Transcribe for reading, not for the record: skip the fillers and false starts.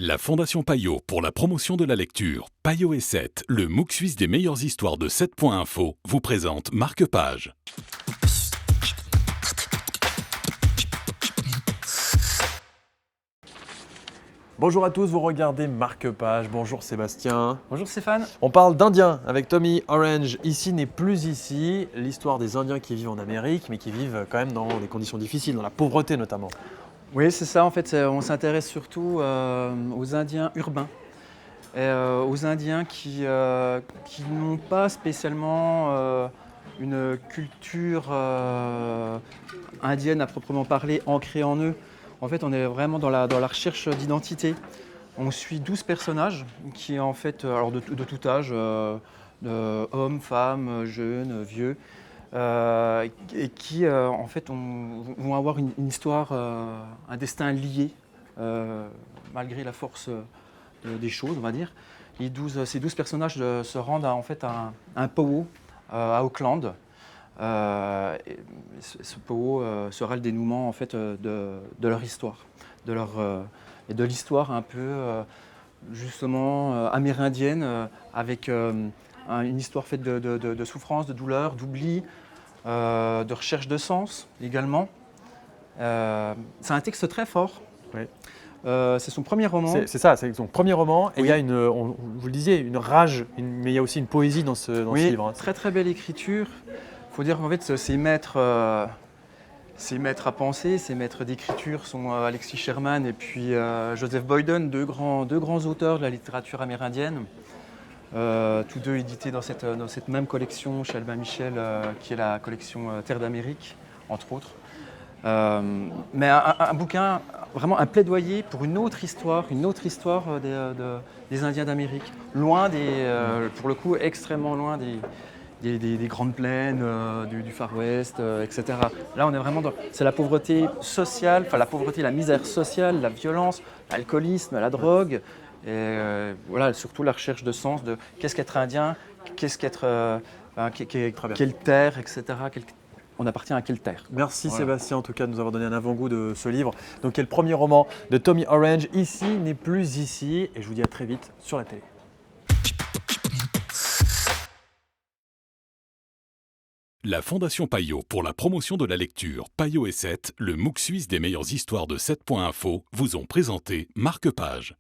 La Fondation Payot pour la promotion de la lecture, Payot et 7, le MOOC suisse des meilleures histoires de 7.info, vous présente Marque-Page. Bonjour à tous, vous regardez Marque-Page. Bonjour Sébastien. Bonjour Stéphane. On parle d'Indiens avec Tommy Orange. Ici n'est plus ici. L'histoire des Indiens qui vivent en Amérique, mais qui vivent quand même dans des conditions difficiles, dans la pauvreté notamment. Oui, c'est ça. En fait, on s'intéresse surtout aux Indiens urbains, et, aux Indiens qui n'ont pas spécialement une culture indienne à proprement parler ancrée en eux. En fait, on est vraiment dans la recherche d'identité. On suit 12 personnages qui, en fait, alors de tout âge, hommes, femmes, jeunes, vieux, et qui, en fait, vont avoir une histoire, un destin lié, malgré la force des choses, on va dire. Ces 12 personnages se rendent en fait à un powwow à Auckland. Et ce powwow sera le dénouement en fait, de leur histoire, et de l'histoire un peu justement amérindienne, avec une histoire faite de souffrance, de douleur, d'oubli, de recherche de sens également. C'est un texte très fort. Oui. C'est son premier roman. C'est ça, c'est son premier roman. Et Oui. il y a vous le disiez, une rage, mais il y a aussi une poésie dans ce livre. Hein. Très très belle écriture. Il faut dire qu'en fait, ses maîtres à penser, ses maîtres d'écriture sont Alexis Sherman et puis Joseph Boyden, deux grands auteurs de la littérature amérindienne, tous deux édités dans cette même collection chez Albin Michel, qui est la collection Terre d'Amérique, entre autres. Mais un bouquin, vraiment un plaidoyer pour une autre histoire des Indiens d'Amérique, loin pour le coup, extrêmement loin des grandes plaines, du Far West, etc. Là, on est vraiment c'est la pauvreté sociale, enfin la pauvreté, la misère sociale, la violence, l'alcoolisme, la drogue, et voilà, surtout la recherche de sens de qu'est-ce qu'être indien, qu'est-ce qu'être, quelle terre, etc. On appartient à quelle terre. Merci Voilà. Sébastien en tout cas de nous avoir donné un avant-goût de ce livre. Donc qui est le premier roman de Tommy Orange. Ici n'est plus ici. Et je vous dis à très vite sur la télé. La Fondation Payot pour la promotion de la lecture, Payot et 7, le MOOC suisse des meilleures histoires de 7.info, vous ont présenté Marque-Page.